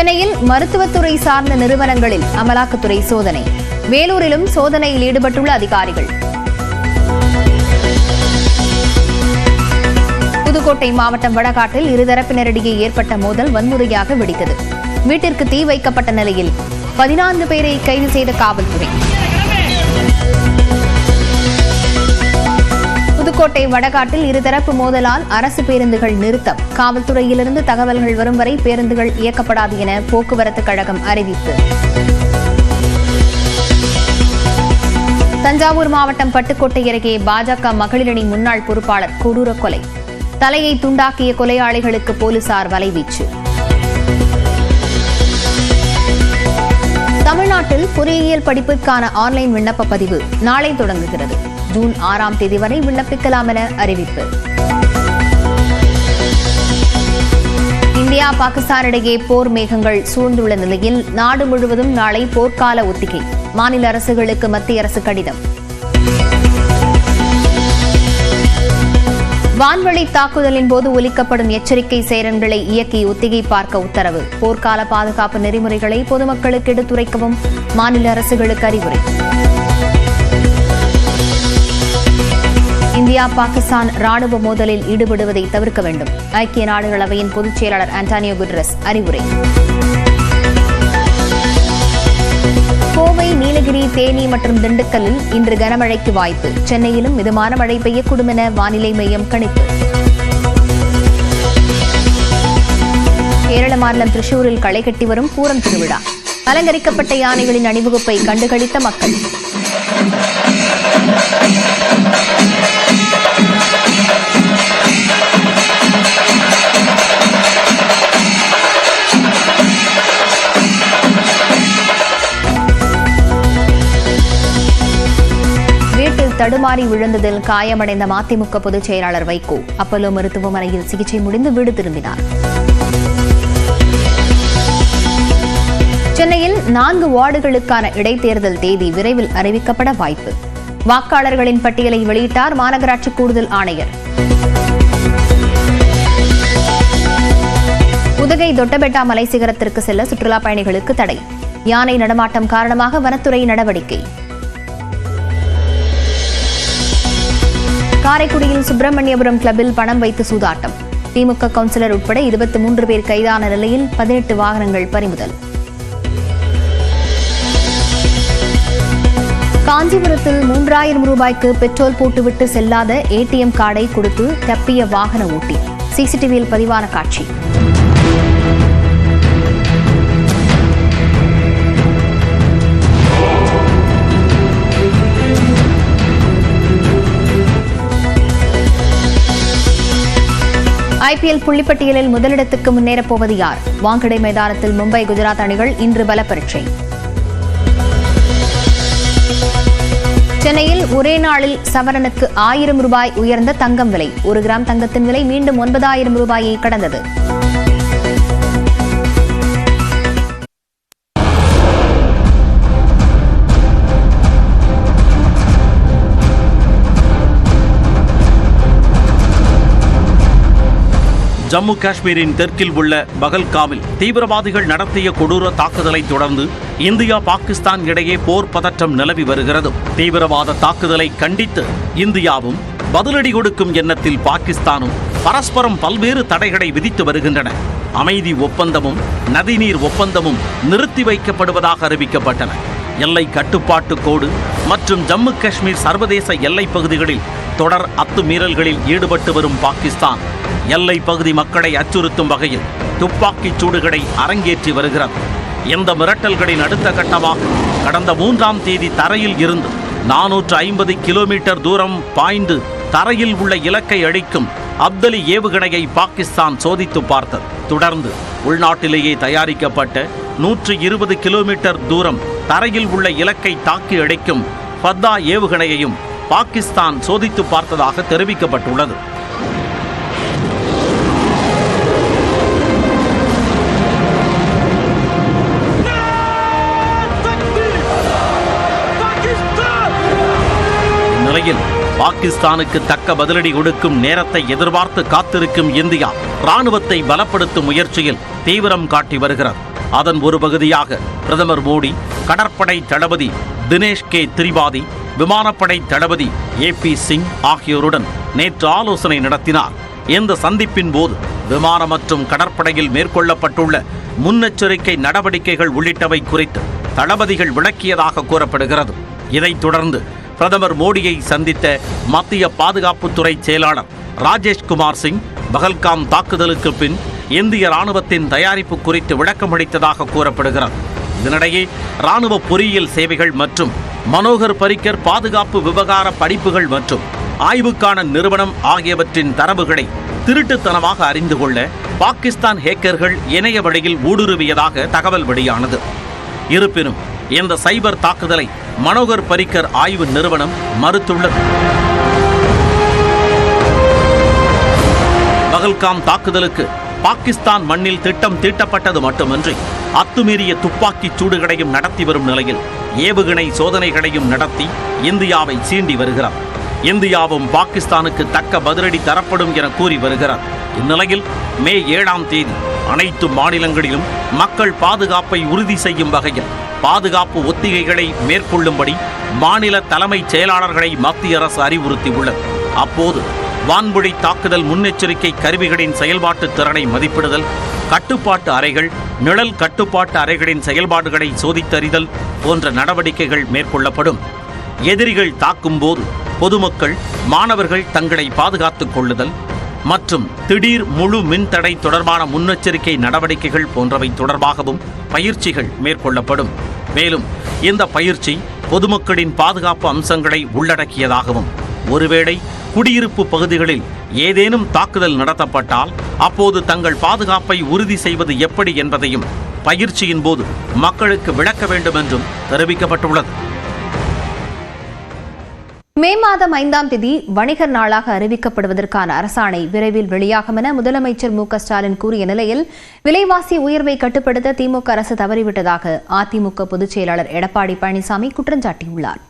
சென்னையில் மருத்துவத்துறை சார்ந்த நிறுவனங்களில் அமலாக்கத்துறை சோதனை. வேலூரிலும் சோதனையில் ஈடுபட்டுள்ள அதிகாரிகள். புதுக்கோட்டை மாவட்டம் வடகாட்டில் இருதரப்பினரிடையே ஏற்பட்ட மோதல் வன்முறையாக வெடித்தது. வீட்டிற்கு தீ வைக்கப்பட்ட நிலையில் 14 பேரை கைது செய்த காவல்துறை. புதுக்கோட்டை வடகாட்டில் இருதரப்பு மோதலால் அரசு பேருந்துகள் நிறுத்தம். காவல்துறையிலிருந்து தகவல்கள் வரும் வரை பேருந்துகள் இயக்கப்படாது என போக்குவரத்து கழகம் அறிவிப்பு. தஞ்சாவூர் மாவட்டம் பட்டுக்கோட்டை அருகே பாஜக மகளிரணி முன்னாள் பொறுப்பாளர் கொடூர கொலை. தலையை துண்டாக்கிய கொலையாளிகளுக்கு போலீசார் வலைவீச்சு. தமிழ்நாட்டில் பொறியியல் படிப்பிற்கான ஆன்லைன் விண்ணப்ப பதிவு நாளை தொடங்குகிறது. ஜூன் 6ஆம் தேதி வரை விண்ணப்பிக்கலாம் என அறிவிப்பு. இந்தியா பாகிஸ்தான் இடையே போர் மேகங்கள் சூழ்ந்துள்ள நிலையில் நாடு முழுவதும் நாளை போர்க்கால ஒத்திகை. மாநில அரசுகளுக்கு மத்திய அரசு கடிதம். வான்வழி தாக்குதலின் போது ஒலிக்கப்படும் எச்சரிக்கை சைரன்களை இயக்கி ஒத்திகை பார்க்க உத்தரவு. போர்க்கால பாதுகாப்பு நெறிமுறைகளை பொதுமக்களுக்கு எடுத்துரைக்கவும் மாநில அரசுகளுக்கு அறிவுரை. இந்தியா பாகிஸ்தான் ராணுவ மோதலில் ஈடுபடுவதை தவிர்க்க வேண்டும். ஐக்கிய நாடுகள் அவையின் பொதுச் செயலாளர் ஆண்டனியோ குட்டரஸ் அறிவுரை. கோவை, நீலகிரி, தேனி மற்றும் திண்டுக்கல்லில் இன்று கனமழைக்கு வாய்ப்பு. சென்னையிலும் மிதமான மழை பெய்யக்கூடும் என வானிலை மையம் கணிப்பு. கேரள மாநிலம் திரிசூரில் களை கட்டி வரும் பூரம் திருவிழா. அலங்கரிக்கப்பட்ட யானைகளின் அணிவகுப்பை கண்டுகளித்த மக்கள். தடுமாறி விழுந்ததில் காயமடைந்த மதிமுக பொதுச் செயலாளர் வைகோ அப்பல்லோ மருத்துவமனையில் சிகிச்சை முடிந்து வீடு திரும்பினார். சென்னையில் 4 வார்டுகளுக்கான இடைத்தேர்தல் தேதி விரைவில் அறிவிக்கப்பட வாய்ப்பு. வாக்காளர்களின் பட்டியலை வெளியிட்டார் மாநகராட்சி கூடுதல் ஆணையர். உதகை தொட்டபெட்டா மலை சிகரத்திற்கு செல்ல சுற்றுலா பயணிகளுக்கு தடை. யானை நடமாட்டம் காரணமாக வனத்துறை நடவடிக்கை. காரைக்குடியில் சுப்பிரமணியபுரம் கிளப்பில் பணம் வைத்து சூதாட்டம். திமுக கவுன்சிலர் உட்பட 23 பேர் கைதான நிலையில் 18 வாகனங்கள் பறிமுதல். காஞ்சிபுரத்தில் 3000 ரூபாய்க்கு பெட்ரோல் போட்டுவிட்டு செல்லாத ஏடிஎம் கார்டை கொடுத்து தப்பிய வாகன ஓட்டி. சிசிடிவியில் பதிவான காட்சி. ஐபிஎல் புள்ளிப்பட்டியலில் முதலிடத்துக்கு முன்னேறப் போவது யார்? வாங்கடே மைதானத்தில் மும்பை, குஜராத் அணிகள் இன்று பல பரீட்சை. சென்னையில் ஒரே நாளில் சவரனுக்கு 1000 ரூபாய் உயர்ந்த தங்கம் விலை. 1 கிராம் தங்கத்தின் விலை மீண்டும் 9000 ரூபாயை கடந்தது. ஜம்மு காஷ்மீரின் தெற்கில் உள்ள பகல்காமில் தீவிரவாதிகள் நடத்திய கொடூர தாக்குதலை தொடர்ந்து இந்தியா பாகிஸ்தான் இடையே போர் பதற்றம் நிலவி வருகிறது. தீவிரவாத தாக்குதலை கண்டித்து இந்தியாவும் பதிலடி கொடுக்கும் எண்ணத்தில் பாகிஸ்தானும் பரஸ்பரம் பல்வேறு தடைகளை விதித்து வருகின்றன. அமைதி ஒப்பந்தமும் நதிநீர் ஒப்பந்தமும் நிறுத்தி வைக்கப்படுவதாக அறிவிக்கப்பட்டன. எல்லை கட்டுப்பாட்டு கோடு மற்றும் ஜம்மு காஷ்மீர் சர்வதேச எல்லைப் பகுதிகளில் தொடர் அத்துமீறல்களில் ஈடுபட்டு வரும் பாகிஸ்தான் எல்லை பகுதி மக்களை அச்சுறுத்தும் வகையில் துப்பாக்கிச் சூடுகளை அரங்கேற்றி வருகிறது. இந்த மிரட்டல்களின் அடுத்த கட்டமாக கடந்த 3ஆம் தேதி தரையில் இருந்து 450 கிலோமீட்டர் தூரம் பாய்ந்து தரையில் உள்ள இலக்கை அழிக்கும் அப்தலி ஏவுகணையை பாகிஸ்தான் சோதித்து பார்த்தது. தொடர்ந்து உள்நாட்டிலேயே தயாரிக்கப்பட்ட 120 கிலோமீட்டர் தூரம் தரையில் உள்ள இலக்கை தாக்கி அழிக்கும் ஃபத்தா ஏவுகணையையும் பாகிஸ்தான் சோதித்து பார்த்ததாக தெரிவிக்கப்பட்டுள்ளது. நிலையில் பாகிஸ்தானுக்கு தக்க பதிலடி கொடுக்கும் நேரத்தை எதிர்பார்த்து காத்திருக்கும் இந்தியா ராணுவத்தை பலப்படுத்தும் முயற்சியில் தீவிரம் காட்டி வருகிறது. அதன் ஒரு பகுதியாக பிரதமர் மோடி கடற்படை தளபதி தினேஷ் கே திரிபாதி, விமானப்படை தளபதி AP சிங் ஆகியோருடன் நேற்று ஆலோசனை நடத்தினார். இந்த சந்திப்பின் போது விமான மற்றும் கடற்படையில் மேற்கொள்ளப்பட்டுள்ள முன்னெச்சரிக்கை நடவடிக்கைகள் உள்ளிட்டவை குறித்து தளபதிகள் விளக்கியதாக கூறப்படுகிறது. இதைத் தொடர்ந்து பிரதமர் மோடியை சந்தித்த மத்திய பாதுகாப்புத்துறை செயலாளர் ராஜேஷ்குமார் சிங் பகல்காம் தாக்குதலுக்கு பின் இந்திய ராணுவத்தின் தயாரிப்பு குறித்து விளக்கமளித்ததாக கூறப்படுகிறது. இதனிடையே ராணுவ பொறியியல் சேவைகள் மற்றும் மனோகர் பரிக்கர் பாதுகாப்பு விவகார படிப்புகள் மற்றும் ஆய்வுக்கான நிறுவனம் ஆகியவற்றின் தரவுகளை திருட்டுத்தனமாக அறிந்து கொள்ள பாகிஸ்தான் ஹேக்கர்கள் இணைய வழியில் ஊடுருவியதாக தகவல் வெளியானது. இருப்பினும் இந்த சைபர் தாக்குதலை மனோகர் பரிக்கர் ஆய்வு நிறுவனம் மறுத்துள்ளது. பகல்காம் தாக்குதலுக்கு பாகிஸ்தான் மண்ணில் திட்டம் தீட்டப்பட்டது மட்டுமின்றி அத்துமீறிய துப்பாக்கிச் சூடுகளையும் நடத்தி வரும் நிலையில் ஏவுகணை சோதனைகளையும் நடத்தி இந்தியாவை சீண்டி வருகிறார். இந்தியாவும் பாகிஸ்தானுக்கு தக்க பதிலடி தரப்படும் என கூறி வருகிறார். இந்நிலையில் மே 7ஆம் தேதி அனைத்து மாநிலங்களிலும் மக்கள் பாதுகாப்பை உறுதி செய்யும் வகையில் பாதுகாப்பு ஒத்திகைகளை மேற்கொள்ளும்படி மாநில தலைமைச் செயலாளர்களை மத்திய அரசு அறிவுறுத்தியுள்ளது. அப்போது வான்வழி தாக்குதல் முன்னெச்சரிக்கை கருவிகளின் செயல்பாட்டு திறனை மதிப்பிடுதல், கட்டுப்பாட்டு அறைகள், நிழல் கட்டுப்பாட்டு அறைகளின் செயல்பாடுகளை சோதித்தறிதல் போன்ற நடவடிக்கைகள் மேற்கொள்ளப்படும். எதிரிகள் தாக்கும் போது பொதுமக்கள், மாணவர்கள் தங்களை பாதுகாத்துக் கொள்ளுதல் மற்றும் திடீர் முழு மின்தடை தொடர்பான முன்னெச்சரிக்கை நடவடிக்கைகள் போன்றவை தொடர்பாகவும் பயிற்சிகள் மேற்கொள்ளப்படும். மேலும் இந்த பயிற்சி பொதுமக்களின் பாதுகாப்பு அம்சங்களை உள்ளடக்கியதாகவும், ஒருவேளை குடியிருப்பு பகுதிகளில் ஏதேனும் தாக்குதல் நடத்தப்பட்டால் அப்போது தங்கள் பாதுகாப்பை உறுதி செய்வது எப்படி என்பதையும் பயிற்சியின் போது மக்களுக்கு விளக்க வேண்டும் என்றும் தெரிவிக்கப்பட்டுள்ளது. மே மாதம் 5ஆம் தேதி வணிகர் நாளாக அறிவிக்கப்படுவதற்கான அரசாணை விரைவில் வெளியாகும் என முதலமைச்சர் மு.க.ஸ்டாலின் கூறிய நிலையில் விலைவாசி உயர்வை கட்டுப்படுத்த திமுக அரசு தவறிவிட்டதாக அதிமுக பொதுச் செயலாளர் எடப்பாடி பழனிசாமி குற்றம் சாட்டியுள்ளார்.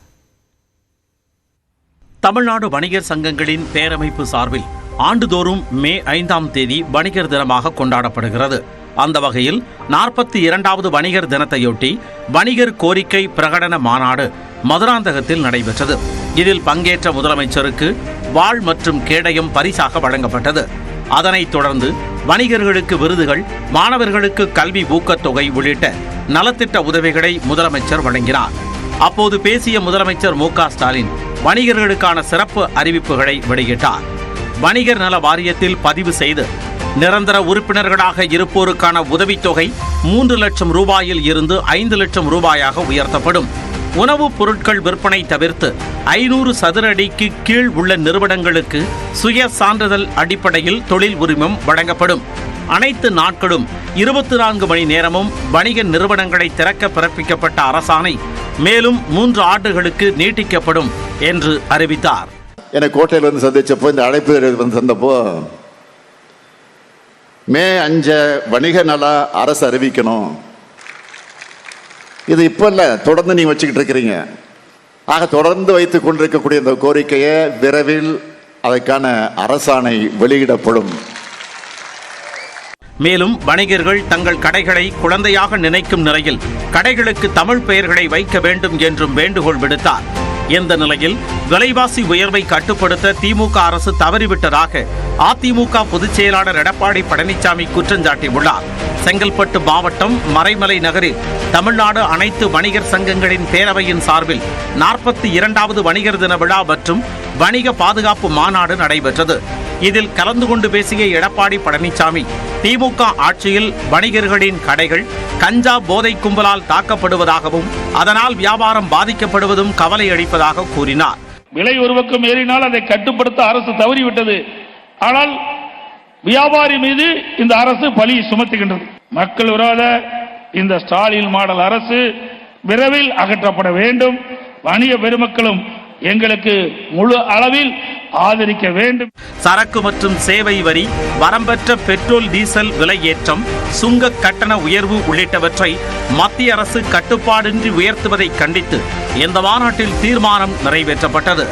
தமிழ்நாடு வணிகர் சங்கங்களின் பேரமைப்பு சார்பில் ஆண்டுதோறும் மே 5ஆம் தேதி வணிகர் தினமாக கொண்டாடப்படுகிறது. அந்த வகையில் 42வது வணிகர் தினத்தையொட்டி வணிகர் கோரிக்கை பிரகடன மாநாடு மதுராந்தகத்தில் நடைபெற்றது. இதில் பங்கேற்ற முதலமைச்சருக்கு வாழ் மற்றும் கேடயம் பரிசாக வழங்கப்பட்டது. அதனைத் தொடர்ந்து வணிகர்களுக்கு விருதுகள், மாணவர்களுக்கு கல்வி ஊக்கத்தொகை உள்ளிட்ட நலத்திட்ட உதவிகளை முதலமைச்சர் வழங்கினார். அப்போது பேசிய முதலமைச்சர் மு.க.ஸ்டாலின் வணிகர்களுக்கான சிறப்பு அறிவிப்புகளை வெளியிட்டார். வணிகர் நல வாரியத்தில் பதிவு செய்து நிரந்தர உறுப்பினர்களாக இருப்போருக்கான உதவித்தொகை 3 லட்சம் ரூபாயில் இருந்து 5 லட்சம் ரூபாயாக உயர்த்தப்படும். உணவுப் பொருட்கள் விற்பனை தவிர்த்து 500 சதுர அடிக்கு கீழ் உள்ள நிறுவனங்களுக்கு சுய சான்றிதழ் அடிப்படையில் தொழில் உரிமம் வழங்கப்படும். அனைத்து நாட்களும் 24 மணி நேரமும் வணிக நிறுவனங்களை திறக்க பிறப்பிக்கப்பட்ட அரசாணை மேலும் 3 ஆண்டுகளுக்கு நீட்டிக்கப்படும் என்று அறிவித்தார். என்னை கோட்டையில் வந்து சந்திச்சப்போ, இந்த அழைப்பு வந்து சந்தப்போ, மே 5 வணிக நல அரசு அறிவிக்கணும். இது இப்போ இல்லை, தொடர்ந்து நீங்கள் வச்சுக்கிட்டு இருக்கிறீங்க. ஆக தொடர்ந்து வைத்துக் கொண்டிருக்கக்கூடிய இந்த கோரிக்கையை விரைவில் அதற்கான அரசாணை வெளியிடப்படும். மேலும் வணிகர்கள் தங்கள் கடைகளை குழந்தையாக நினைக்கும் நிலையில் கடைகளுக்கு தமிழ் பெயர்களை வைக்க வேண்டும் என்றும் வேண்டுகோள் விடுத்தார். இந்த நிலையில் விலைவாசி உயர்வை கட்டுப்படுத்த திமுக அரசு தவறிவிட்டதாக அதிமுக பொதுச் செயலாளர் எடப்பாடி பழனிசாமி குற்றம் சாட்டியுள்ளார். செங்கல்பட்டு மாவட்டம் மறைமலை நகரில் தமிழ்நாடு அனைத்து வணிகர் சங்கங்களின் பேரவையின் சார்பில் 42வது வணிகர் தின விழா மற்றும் வணிக பாதுகாப்பு மாநாடு நடைபெற்றது. இதில் கலந்து கொண்டு பேசிய எடப்பாடி பழனிசாமி, திமுக ஆட்சியில் வணிகர்களின் கடைகள் கஞ்சா போதை கும்பலால் தாக்கப்படுவதாகவும் அதனால் வியாபாரம் பாதிக்கப்படுவதும் கவலை அளிப்பதாக கூறினார். விலை ஒரு பக்கம் ஏறினால் அதை கட்டுப்படுத்த அரசு தவறிவிட்டது. ஆனால் வியாபாரி மீது இந்த அரசு பழி சுமத்துகின்றது. மக்கள் விரோத இந்த ஸ்டாலின் மாடல் அரசு விரைவில் அகற்றப்பட வேண்டும். வணிக பெருமக்களும் எங்களுக்கு முழு அளவில் ஆதரிக்க வேண்டும். சரக்கு மற்றும் சேவை வரி, வரம்பற்ற பெட்ரோல் டீசல் விலை ஏற்றம், சுங்க கட்டண உயர்வு உள்ளிட்டவற்றை மத்திய அரசு கட்டுப்பாடின்றி உயர்த்துவதை கண்டித்து இந்த மாநாட்டில் தீர்மானம் நிறைவேற்றப்பட்டது.